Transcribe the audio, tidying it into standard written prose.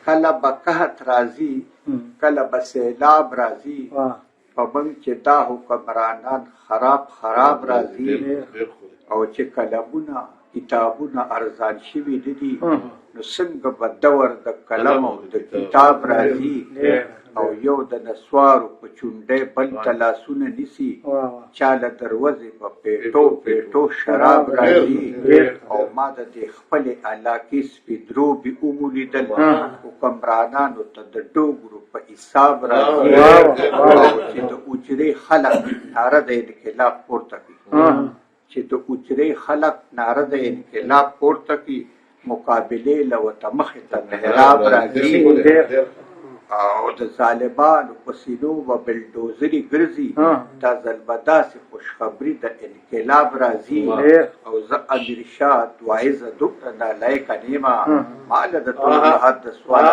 کله به قحط راځي کله به سیلاب راځي په موږ چې دا حکمرانان خراب راځي او چې قلمونه کتابونه ارزان شوي نه دي نو څنګه به دور د قلم او د کتاب راځي او یو د نسوارو په چونډۍ بل ته لاسونه نیسي چا له دروازې په پیټو شراب راځي او ما د دې خپلې علاقې سپېدروبې ومولیدل حکمرانانو ته د ډوګرو په حساب راځي او چې د اجرې خلک ناره د انقلاب پورته کړي چې د اجرې خلک ناره د انقلاب پورته کړي مقابلې له ورته مخې ته محراب راځي او د ظالمانو په سینو به بلډوزري ګرځي دا ځل به داسې خوشخبري د انقلاب راځي او زه امیرشاه دوایزه دومره نالایقه نیمه ما له د ټول حد د سوال